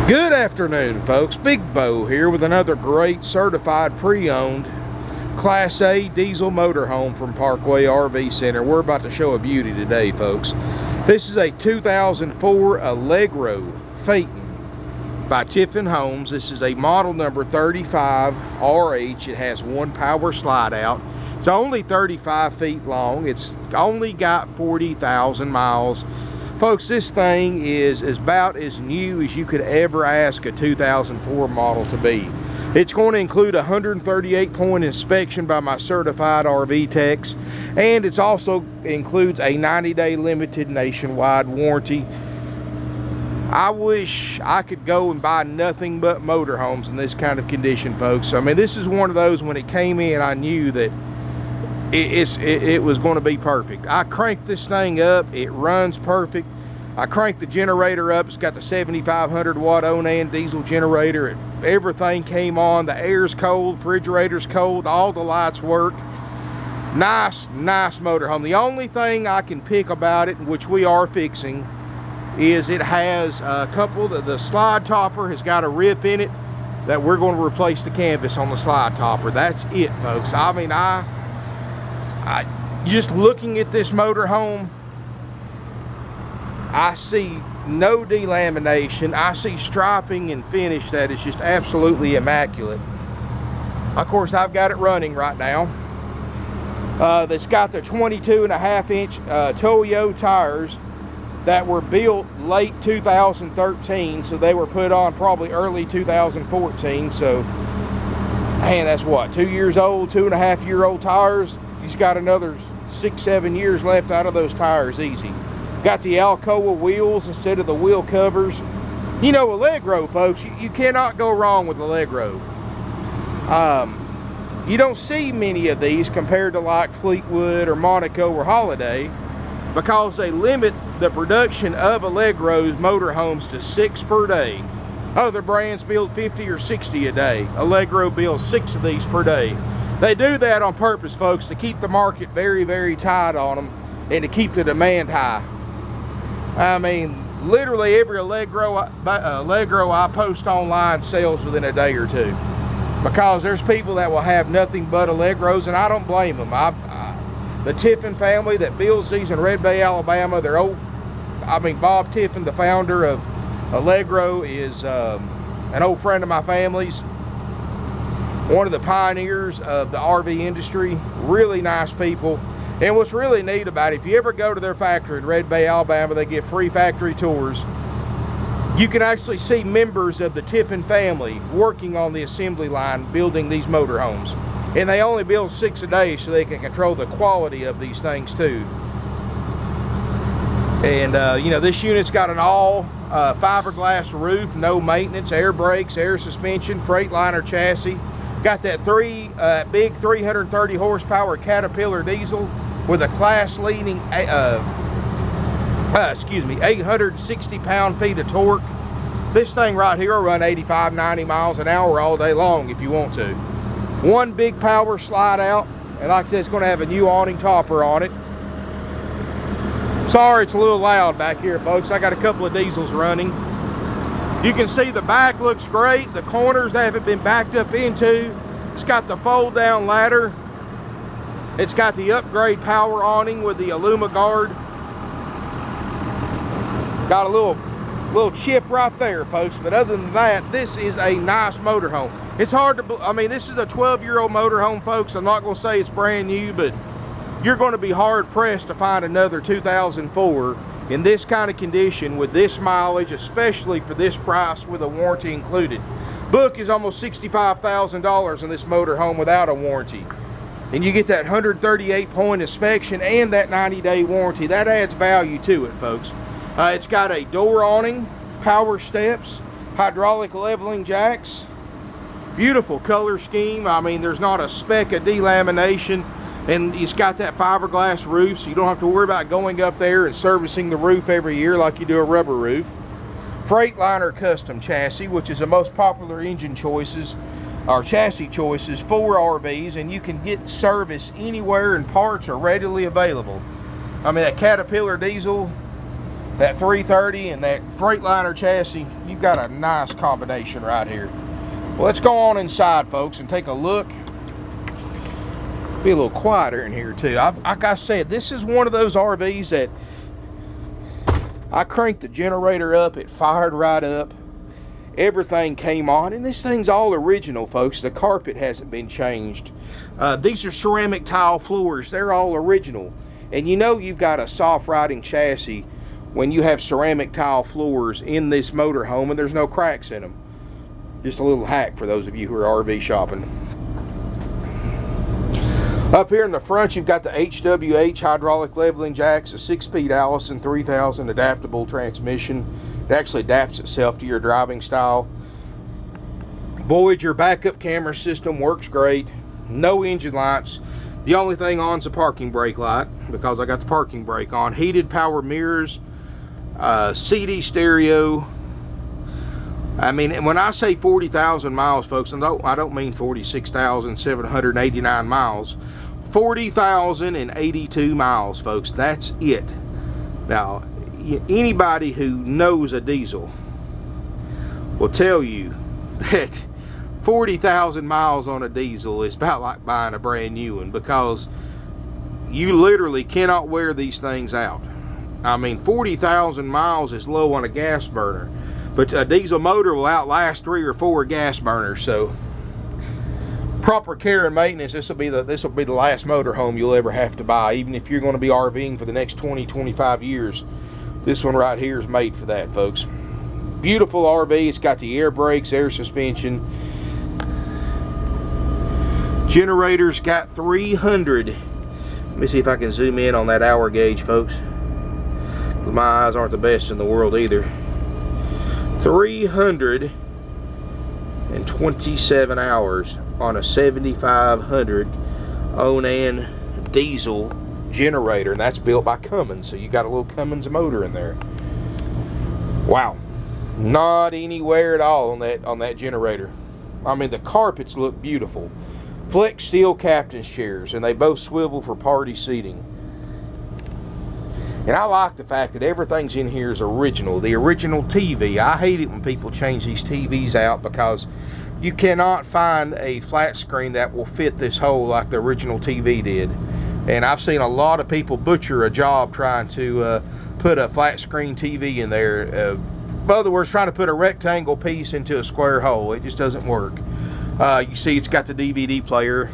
Good afternoon, folks. Big Bo here with another great certified pre-owned Class A diesel motorhome from Parkway RV Center. We're about to show a beauty today, folks. This is a 2004 Allegro Phaeton by Tiffin Homes. This is a model number 35RH. It has one power slide out. It's only 35 feet long. It's only got 40,000 miles. Folks, this thing is about as new as you could ever ask a 2004 model to be. It's going to include a 138-point inspection by my certified RV techs, and it also includes a 90-day limited nationwide warranty. I wish I could go and buy nothing but motorhomes in this kind of condition, folks. I mean, this is one of those, when it came in, I knew that it was going to be perfect. I cranked this thing up. It runs perfect. I cranked the generator up. It's got the 7,500 watt awning diesel generator. Everything came on. The air's cold, refrigerator's cold, all the lights work. Nice motorhome. The only thing I can pick about it, which we are fixing, is it has a couple, the slide topper has got a rip in it that we're going to replace the canvas on the slide topper. That's it, folks. I mean, just looking at this motorhome, I see no delamination. I see striping and finish that is just absolutely immaculate. Of course, I've got it running right now. That's got the 22.5-inch Toyo tires that were built late 2013, so they were put on probably early 2014. So, man, that's what, 2 years old, 2.5-year-old tires. He's got another 6-7 years left out of those tires easy. Got the Alcoa wheels instead of the wheel covers. You know, Allegro, folks, you cannot go wrong with Allegro. You don't see many of these compared to like Fleetwood or Monaco or Holiday, because they limit the production of Allegro's motorhomes to 6 per day. Other brands build 50 or 60 a day. Allegro builds 6 of these per day. They do that on purpose, folks, to keep the market very, very tight on them and to keep the demand high. I mean, literally every Allegro I post online sells within a day or two, because there's people that will have nothing but Allegros, and I don't blame them. The Tiffin family that builds these in Red Bay, Alabama, Bob Tiffin, the founder of Allegro, is an old friend of my family's. One of the pioneers of the RV industry. Really nice people. And what's really neat about it, if you ever go to their factory in Red Bay, Alabama, they give free factory tours. You can actually see members of the Tiffin family working on the assembly line building these motorhomes. And they only build 6 a day so they can control the quality of these things too. And you know, this unit's got an all fiberglass roof, no maintenance, air brakes, air suspension, Freightliner chassis. Got that big 330 horsepower Caterpillar diesel with a class-leading 860 pound-feet of torque. This thing right here will run 85, 90 miles an hour all day long if you want to. One big power slide out, and like I said, it's going to have a new awning topper on it. Sorry, it's a little loud back here, folks. I got a couple of diesels running. You can see the back looks great. The corners, they haven't been backed up into. It's got the fold down ladder. It's got the upgrade power awning with the AlumaGuard. Got a little chip right there, folks. But other than that, this is a nice motorhome. It's hard to, I mean, this is a 12-year-old motorhome, folks. I'm not going to say it's brand new, but you're going to be hard pressed to find another 2004 in this kind of condition with this mileage, especially for this price with a warranty included. Book is almost $65,000 in this motorhome without a warranty. And you get that 138-point inspection and that 90-day warranty. That adds value to it, folks. It's got a door awning, power steps, hydraulic leveling jacks. Beautiful color scheme. I mean, there's not a speck of delamination. And it's got that fiberglass roof, so you don't have to worry about going up there and servicing the roof every year like you do a rubber roof. Freightliner custom chassis, which is the most popular engine choices, or chassis choices for RVs, and you can get service anywhere and parts are readily available. I mean, that Caterpillar diesel, that 330 and that Freightliner chassis, you've got a nice combination right here. Well, let's go on inside, folks, and take a look. Be a little quieter in here too. Like I said, this is one of those RVs that I cranked the generator up, it fired right up, everything came on, and this thing's all original, folks. The carpet hasn't been changed. These are ceramic tile floors. They're all original. And you know you've got a soft riding chassis when you have ceramic tile floors in this motorhome and there's no cracks in them. Just a little hack for those of you who are RV shopping. Up here in the front, you've got the HWH hydraulic leveling jacks, a 6-speed Allison 3000 adaptable transmission. It actually adapts itself to your driving style. Voyager backup camera system works great. No engine lights. The only thing on is a parking brake light because I got the parking brake on. Heated power mirrors, CD stereo. I mean, when I say 40,000 miles, folks, I don't mean 46,789 miles. 40,082 miles, folks. That's it. Now, anybody who knows a diesel will tell you that 40,000 miles on a diesel is about like buying a brand new one, because you literally cannot wear these things out. I mean, 40,000 miles is low on a gas burner, but a diesel motor will outlast 3 or 4 gas burners. So proper care and maintenance, this will be the last motorhome you'll ever have to buy. Even if you're going to be RVing for the next 20-25 years, this one right here is made for that, folks. Beautiful RV. It's got the air brakes, air suspension. Generator's got 300. Let me see if I can zoom in on that hour gauge, folks. My eyes aren't the best in the world either. 327 hours on a 7500 Onan diesel generator, and that's built by Cummins, so you got a little Cummins motor in there. Wow, not anywhere at all on that generator. I mean, the carpets look beautiful. Flex steel captain's chairs, and they both swivel for party seating. And I like the fact that everything's in here is original. The original TV. I hate it when people change these TVs out because you cannot find a flat screen that will fit this hole like the original TV did. And I've seen a lot of people butcher a job trying to put a flat screen TV in there. In other words, trying to put a rectangle piece into a square hole. It just doesn't work. You see it's got the DVD player.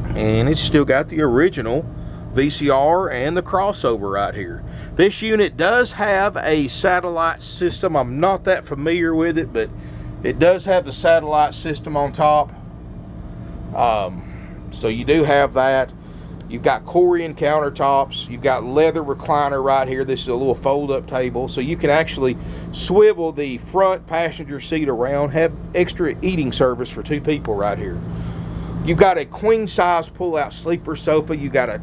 And it's still got the original VCR and the crossover right here. This unit does have a satellite system. I'm not that familiar with it, but it does have the satellite system on top. So you do have that. You've got Corian countertops. You've got leather recliner right here. This is a little fold-up table, so you can actually swivel the front passenger seat around, have extra eating service for 2 people right here. You've got a queen-size pull-out sleeper sofa. You got a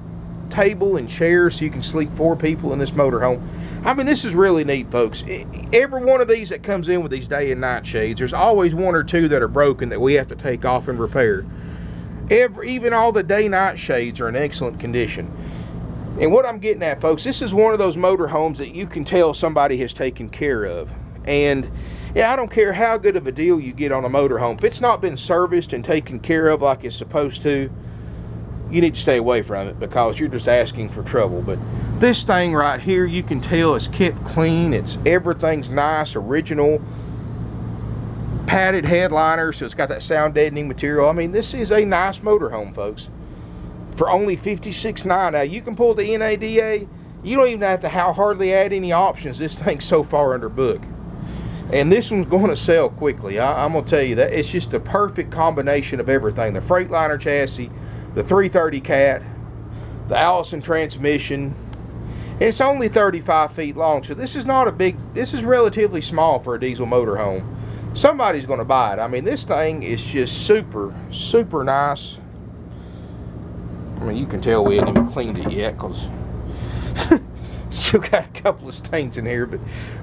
table and chairs so you can sleep 4 people in this motorhome. I mean, this is really neat, folks. Every one of these that comes in with these day and night shades, there's always 1 or 2 that are broken that we have to take off and repair. Even all the day-night shades are in excellent condition. And what I'm getting at, folks, this is one of those motorhomes that you can tell somebody has taken care of. And yeah, I don't care how good of a deal you get on a motorhome. If it's not been serviced and taken care of like it's supposed to, you need to stay away from it because you're just asking for trouble. But this thing right here, you can tell it's kept clean. Everything's nice, original. Padded headliner, so it's got that sound deadening material. I mean, this is a nice motorhome, folks. For only $56,900. Now, you can pull the NADA. You don't even have to hardly add any options. This thing's so far under book. And this one's going to sell quickly. I'm going to tell you that. It's just the perfect combination of everything. The Freightliner chassis, the 330 Cat, the Allison transmission. And it's only 35 feet long, so this is not a big, this is relatively small for a diesel motorhome. Somebody's going to buy it. I mean, this thing is just super, super nice. I mean, you can tell we haven't even cleaned it yet because still got a couple of stains in here, but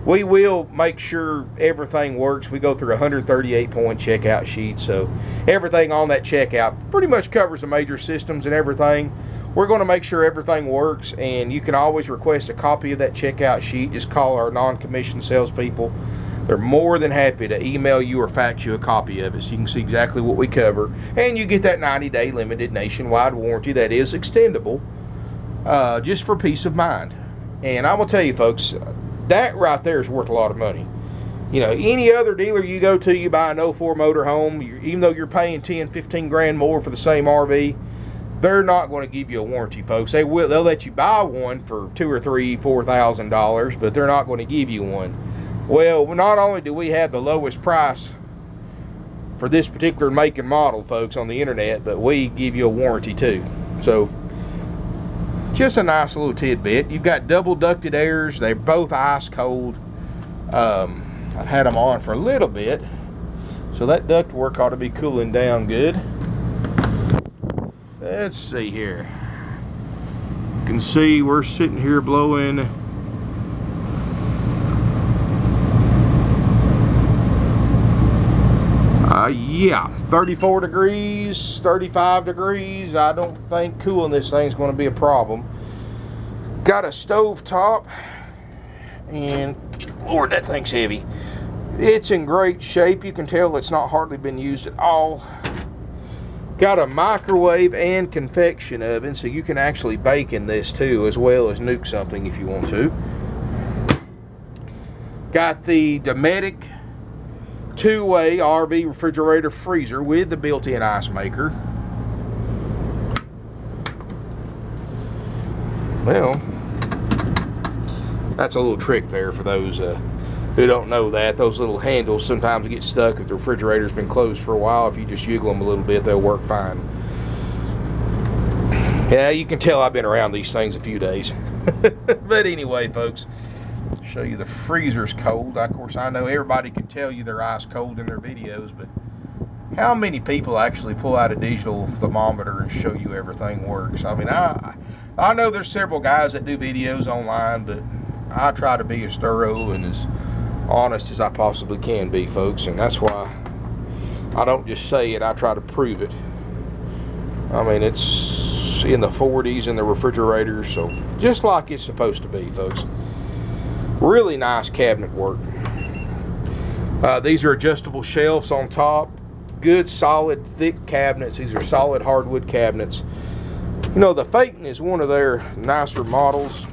we will make sure everything works. We go through a 138-point checkout sheet, so everything on that checkout pretty much covers the major systems and everything. we're going to make sure everything works, and you can always request a copy of that checkout sheet. Just call our non-commissioned salespeople. They're more than happy to email you or fax you a copy of it so you can see exactly what we cover. And you get that 90-day limited nationwide warranty that is extendable, just for peace of mind. And I'm going to tell you, folks, that right there is worth a lot of money. You know, any other dealer you go to, you buy an 04 motorhome, even though you're paying 10, 15 grand more for the same RV, they're not going to give you a warranty, folks. They'll let you buy one for $2,000 or $3,000, $4,000, but they're not going to give you one. Well, not only do we have the lowest price for this particular make and model, folks, on the internet, but we give you a warranty too. So, just a nice little tidbit. You've got double ducted airs. They're both ice cold. I've had them on for a little bit, so that duct work ought to be cooling down good. Let's see here. You can see we're sitting here blowing yeah, 34 degrees, 35 degrees. I don't think cooling this thing's going to be a problem. Got a stove top, and Lord, that thing's heavy. It's in great shape. You can tell it's not hardly been used at all. Got a microwave and convection oven, so you can actually bake in this too, as well as nuke something if you want to. Got the Dometic two-way RV refrigerator freezer with the built-in ice maker. Well, that's a little trick there for those who don't know that. Those little handles sometimes get stuck if the refrigerator's been closed for a while. If you just jiggle them a little bit, they'll work fine. Yeah, you can tell I've been around these things a few days. But anyway, folks, show you the freezer's cold. Of course, I know everybody can tell you they're ice cold in their videos, but how many people actually pull out a digital thermometer and show you everything works? I mean, I know there's several guys that do videos online, but I try to be as thorough and as honest as I possibly can be, folks, and that's why I don't just say it, I try to prove it. I mean, it's in the 40s in the refrigerator, so just like it's supposed to be, folks. Really nice cabinet work. These are adjustable shelves on top. Good, solid, thick cabinets. These are solid hardwood cabinets. You know, the Phaeton is one of their nicer models.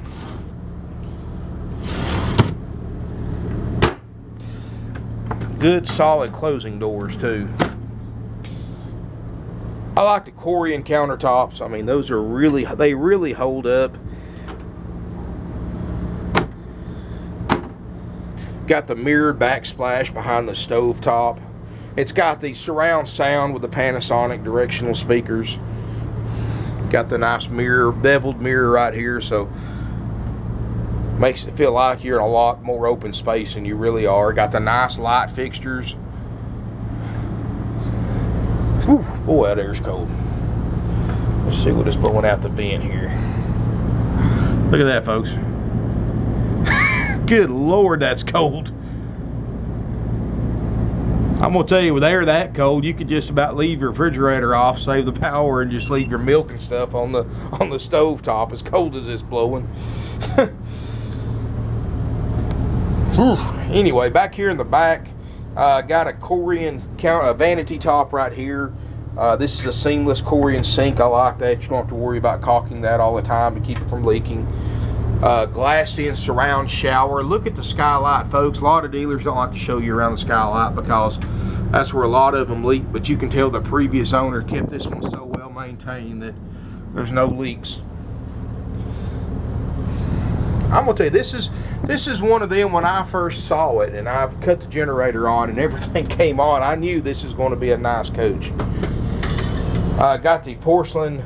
Good, solid closing doors, too. I like the Corian countertops. I mean, those are they really hold up. Got the mirrored backsplash behind the stove top. It's got the surround sound with the Panasonic directional speakers. Got the nice mirror, beveled mirror right here, so makes it feel like you're in a lot more open space than you really are. Got the nice light fixtures. Whew, boy, that air's cold. Let's see what it's blowing out the vent here. Look at that, folks. Good Lord, that's cold. I'm going to tell you, with air that cold, you could just about leave your refrigerator off, save the power, and just leave your milk and stuff on the stove top, as cold as it's blowing. Anyway, back here in the back, got a Corian vanity top right here. This is a seamless Corian sink. I like that. You don't have to worry about caulking that all the time to keep it from leaking. Glassed-in surround shower. Look at the skylight, folks. A lot of dealers don't like to show you around the skylight because that's where a lot of them leak, but you can tell the previous owner kept this one so well maintained that there's no leaks. I'm going to tell you, this is one of them. When I first saw it and I've cut the generator on and everything came on, I knew this is going to be a nice coach. Got the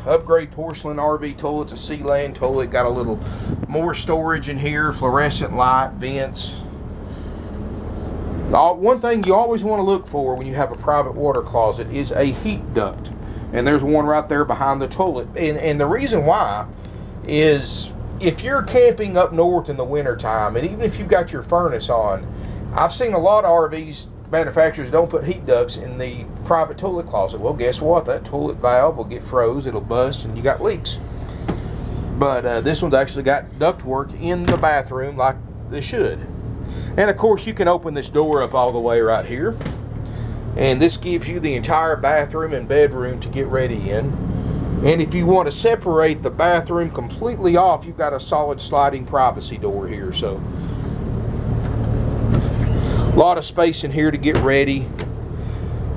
upgrade porcelain RV toilet. It's a Sealand toilet. Got a little more storage in here, fluorescent light, vents. One thing you always want to look for when you have a private water closet is a heat duct. And there's one right there behind the toilet. And the reason why is if you're camping up north in the wintertime, and even if you've got your furnace on, I've seen a lot of RVs manufacturers don't put heat ducts in the private toilet closet. Well, guess what? That toilet valve will get froze, it'll bust, and you got leaks. But this one's actually got ductwork in the bathroom like they should. And of course you can open this door up all the way right here. And this gives you the entire bathroom and bedroom to get ready in. And if you want to separate the bathroom completely off, you've got a solid sliding privacy door here. So a lot of space in here to get ready.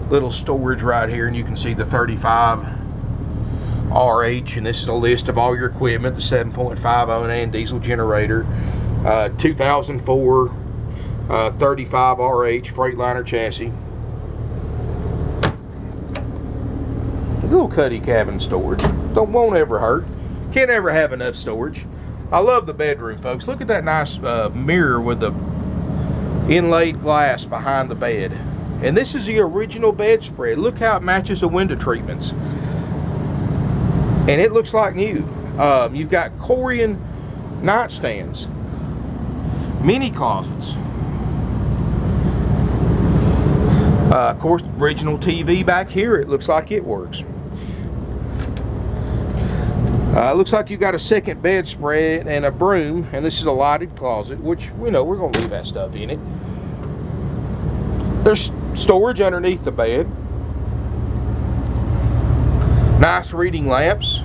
Little storage right here, and you can see the 35 RH, and this is a list of all your equipment. The 7.5 awning diesel generator, 2004 35 RH Freightliner chassis. Little cuddy cabin storage. Won't ever hurt. Can't ever have enough storage. I love the bedroom, folks. Look at that nice mirror with the inlaid glass behind the bed. And this is the original bedspread. Look how it matches the window treatments. And it looks like new. You've got Corian nightstands, mini closets. Of course, original TV back here. It looks like it works. Looks like you got a second bedspread and a broom, and this is a lighted closet, which we know we're going to leave that stuff in it. There's storage underneath the bed. Nice reading lamps.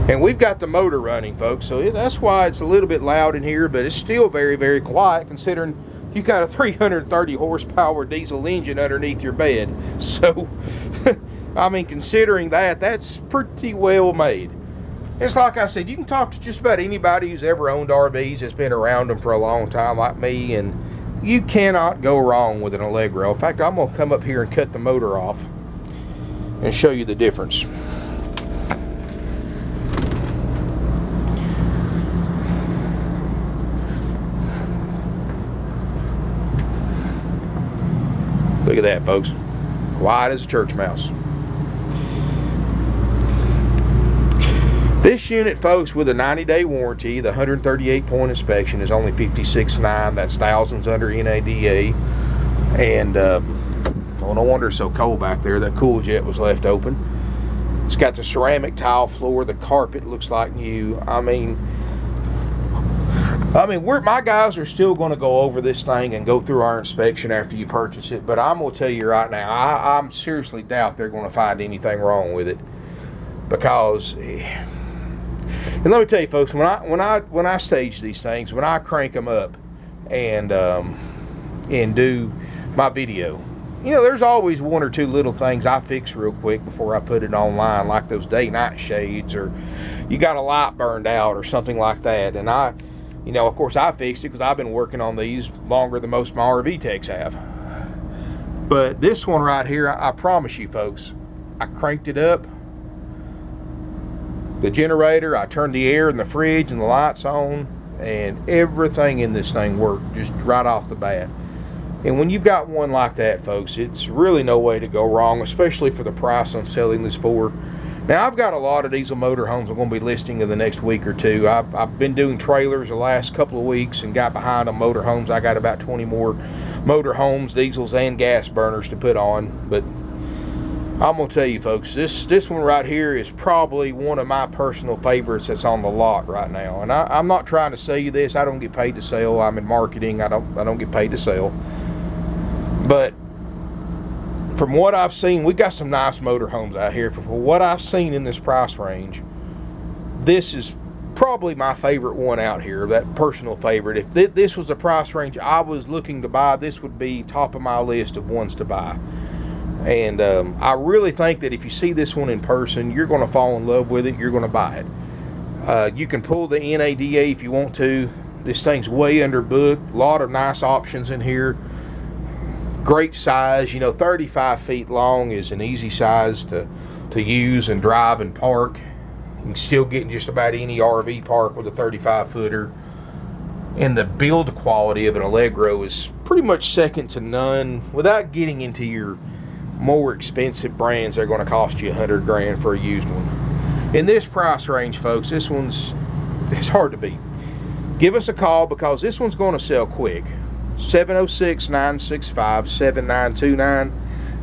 And we've got the motor running, folks, so that's why it's a little bit loud in here, but it's still very, very quiet considering you've got a 330 horsepower diesel engine underneath your bed. So, I mean, considering that, that's pretty well made. It's like I said, you can talk to just about anybody who's ever owned RVs that's been around them for a long time like me, and you cannot go wrong with an Allegro. In fact, I'm going to come up here and cut the motor off and show you the difference. Look at that, folks. Quiet as a church mouse. This unit, folks, with a 90-day warranty, the 138-point inspection is only $56,900. That's thousands under NADA. And oh, no wonder it's so cold back there. That cool jet was left open. It's got the ceramic tile floor. The carpet looks like new. I mean, my guys are still going to go over this thing and go through our inspection after you purchase it. But I'm going to tell you right now, I seriously doubt they're going to find anything wrong with it, because. And let me tell you, folks, when I stage these things, when I crank them up and do my video, you know, there's always one or two little things I fix real quick before I put it online, like those day-night shades, or you got a light burned out or something like that. And you know, of course, I fixed it because I've been working on these longer than most of my RV techs have. But this one right here, I promise you, folks, I cranked it up. The generator, I turned the air in the fridge and the lights on, and everything in this thing worked just right off the bat. And when you've got one like that, folks, it's really no way to go wrong, especially for the price I'm selling this for. Now, I've got a lot of diesel motorhomes I'm going to be listing in the next week or two. I've been doing trailers the last couple of weeks and got behind on motorhomes. I got about 20 more motorhomes, diesels, and gas burners to put on. But I'm going to tell you, folks, this one right here is probably one of my personal favorites that's on the lot right now. And I'm not trying to sell you this. I don't get paid to sell. I'm in marketing. I don't get paid to sell. But from what I've seen, we got some nice motorhomes out here. But for what I've seen in this price range, this is probably my favorite one out here, that personal favorite. If this was the price range I was looking to buy, this would be top of my list of ones to buy. And I really think that if you see this one in person, you're going to fall in love with it. You're going to buy it. You can pull the NADA if you want to. This thing's way underbooked. A lot of nice options in here. Great size. You know, 35 feet long is an easy size to use and drive and park. You can still get in just about any RV park with a 35-footer. And the build quality of an Allegro is pretty much second to none, without getting into your more expensive brands that are going to cost you $100,000 for a used one. In this price range, folks, it's hard to beat. Give us a call, because this one's going to sell quick. 706-965-7929.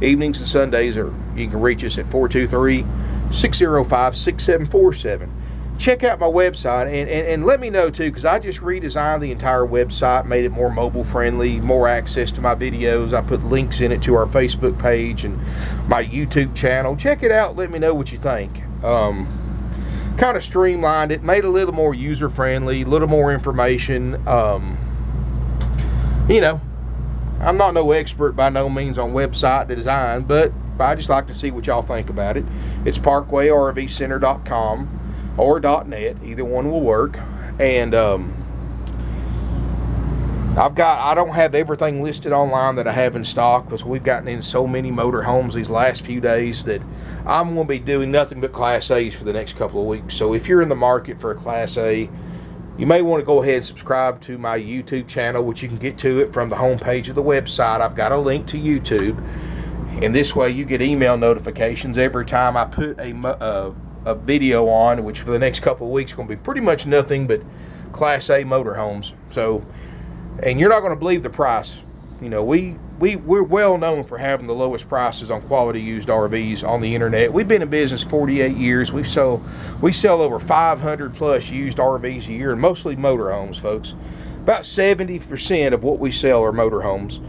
Evenings and Sundays, or you can reach us at 423-605-6747. check out my website and let me know too, because I just redesigned the entire website, made it more mobile friendly, more access to my videos. I put links in it to our Facebook page and my YouTube channel. Check it out, let me know what you think. Kind of streamlined it, made it a little more user friendly, a little more information. You know, I'm not no expert by no means on website design, but I just like to see what y'all think about it. It's parkwayrvcenter.com or .net, either one will work. And I don't have everything listed online that I have in stock, because we've gotten in so many motorhomes these last few days that I'm going to be doing nothing but Class A's for the next couple of weeks. So if you're in the market for a Class A, you may want to go ahead and subscribe to my YouTube channel, which you can get to it from the homepage of the website. I've got a link to YouTube, and this way you get email notifications every time I put a video on, which for the next couple of weeks is going to be pretty much nothing but Class A motorhomes. So, and you're not going to believe the price. You know, we're well known for having the lowest prices on quality used RVs on the internet. We've been in business 48 years. We sell over 500 plus used RVs a year, and mostly motorhomes, folks. About 70% of what we sell are motorhomes.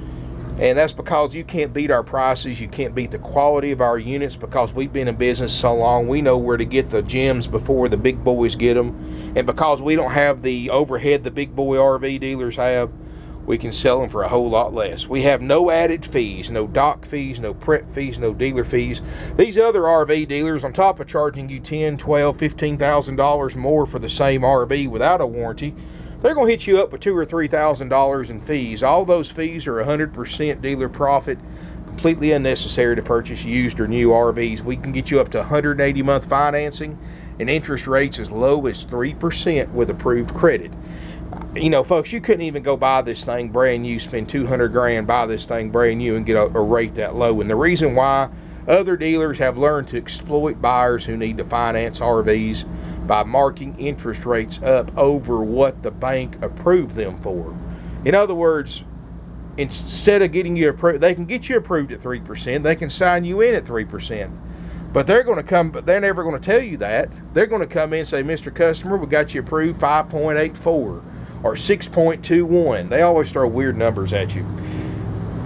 And that's because you can't beat our prices. You can't beat the quality of our units, because we've been in business so long. We know where to get the gems before the big boys get them. And because we don't have the overhead the big boy RV dealers have, we can sell them for a whole lot less. We have no added fees, no dock fees, no prep fees, no dealer fees. These other RV dealers, on top of charging you $10,000, $12,000, $15,000 more for the same RV without a warranty, they're going to hit you up with $2,000 or $3,000 in fees. All those fees are 100% dealer profit, completely unnecessary to purchase used or new RVs. We can get you up to 180-month financing and interest rates as low as 3% with approved credit. You know, folks, you couldn't even go buy this thing brand new, spend $200,000, buy this thing brand new and get a rate that low. And the reason why other dealers have learned to exploit buyers who need to finance RVs by marking interest rates up over what the bank approved them for. In other words, instead of getting you approved, they can get you approved at 3%. They can sign you in at 3%. But they're never going to tell you that. They're going to come in and say, Mr. Customer, we got you approved 5.84 or 6.21. They always throw weird numbers at you.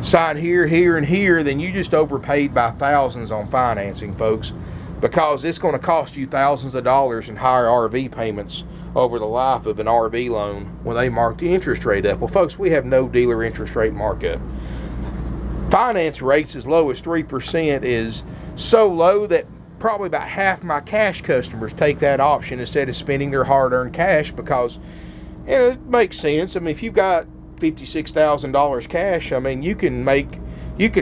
Sign here, here, and here, then you just overpaid by thousands on financing, folks, because it's going to cost you thousands of dollars in higher RV payments over the life of an RV loan when they mark the interest rate up. Well, folks, we have no dealer interest rate markup. Finance rates as low as 3% is so low that probably about half my cash customers take that option instead of spending their hard-earned cash, because it makes sense. I mean, if you've got $56,000 cash, I mean, you can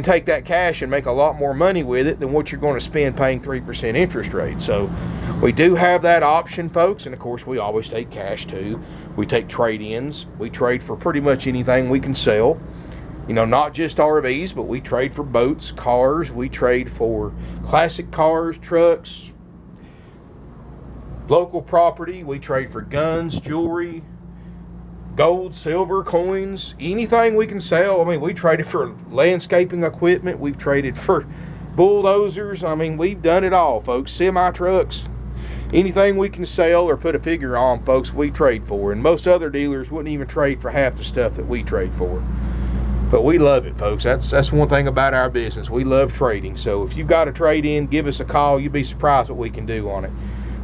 take that cash and make a lot more money with it than what you're going to spend paying 3% interest rate. So we do have that option, folks, and of course we always take cash too. We take trade-ins. We trade for pretty much anything we can sell. You know, not just RVs, but we trade for boats, cars. We trade for classic cars, trucks, local property. We trade for guns, jewelry, gold, silver, coins, anything we can sell. I mean, we traded for landscaping equipment. We've traded for bulldozers. I mean, we've done it all, folks. Semi-trucks. Anything we can sell or put a figure on, folks, we trade for. And most other dealers wouldn't even trade for half the stuff that we trade for. But we love it, folks. That's one thing about our business. We love trading. So if you've got a trade-in, give us a call. You'd be surprised what we can do on it.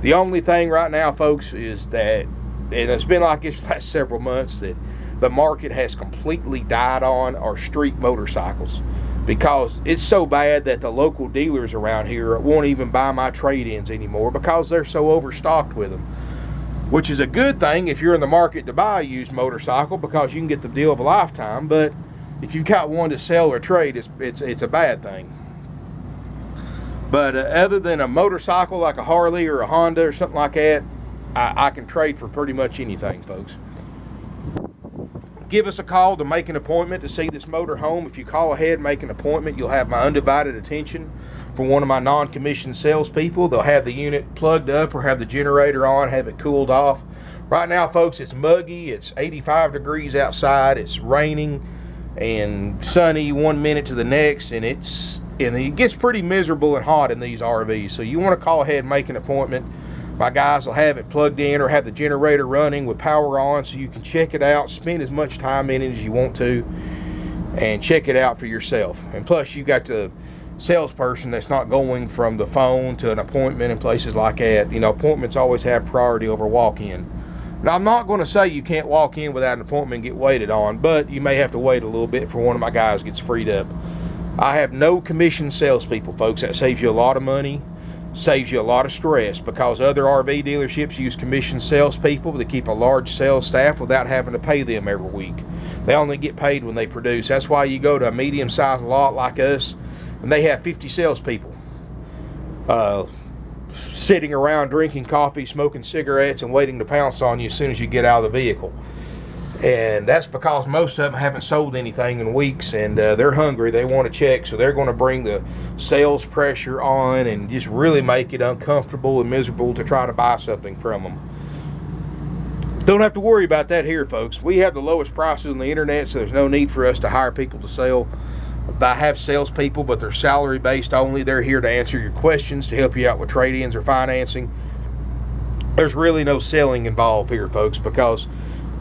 The only thing right now, folks, is that, and it's been like this for the last several months, that the market has completely died on our street motorcycles, because it's so bad that the local dealers around here won't even buy my trade-ins anymore because they're so overstocked with them, which is a good thing if you're in the market to buy a used motorcycle, because you can get the deal of a lifetime. But if you've got one to sell or trade, it's a bad thing. But other than a motorcycle like a Harley or a Honda or something like that, I can trade for pretty much anything, folks. Give us a call to make an appointment to see this motor home. If you call ahead and make an appointment, you'll have my undivided attention from one of my non-commissioned salespeople. They'll have the unit plugged up or have the generator on, have it cooled off. Right now, folks, it's muggy. It's 85 degrees outside. It's raining and sunny one minute to the next, and it gets pretty miserable and hot in these RVs. So you want to call ahead and make an appointment. My guys will have it plugged in or have the generator running with power on, so you can check it out, spend as much time in it as you want to, and check it out for yourself. And plus, you got the salesperson that's not going from the phone to an appointment and places like that. You know, appointments always have priority over walk-in. Now, I'm not going to say you can't walk in without an appointment and get waited on, but you may have to wait a little bit for one of my guys gets freed up. I have no commission salespeople, folks. That saves you a lot of money, saves you a lot of stress, because other RV dealerships use commission salespeople to keep a large sales staff without having to pay them every week. They only get paid when they produce. That's why you go to a medium-sized lot like us, and they have 50 salespeople sitting around drinking coffee, smoking cigarettes, and waiting to pounce on you as soon as you get out of the vehicle. And that's because most of them haven't sold anything in weeks, and they're hungry. They want to check, so they're going to bring the sales pressure on and just really make it uncomfortable and miserable to try to buy something from them. Don't have to worry about that here, folks. We have the lowest prices on the internet, so there's no need for us to hire people to sell. I have salespeople, but they're salary based only. They're here to answer your questions, to help you out with trade-ins or financing. There's really no selling involved here, folks, because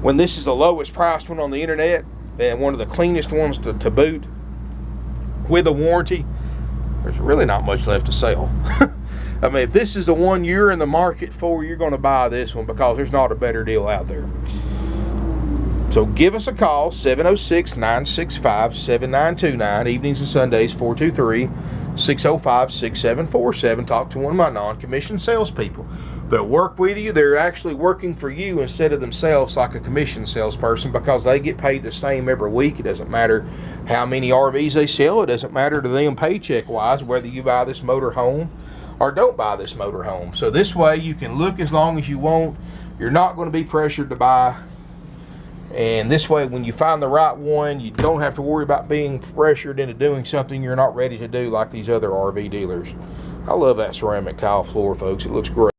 when this is the lowest priced one on the internet and one of the cleanest ones to boot with a warranty, there's really not much left to sell. I mean, if this is the one you're in the market for, you're going to buy this one, because there's not a better deal out there. So give us a call, 706-965-7929, evenings and Sundays, 423-605-6747. Talk to one of my non-commissioned salespeople. They'll work with you. They're actually working for you instead of themselves like a commissioned salesperson, because they get paid the same every week. It doesn't matter how many RVs they sell. It doesn't matter to them paycheck-wise whether you buy this motor home or don't buy this motor home. So this way you can look as long as you want. You're not going to be pressured to buy. And this way, when you find the right one, you don't have to worry about being pressured into doing something you're not ready to do like these other RV dealers. I love that ceramic tile floor, folks. It looks great.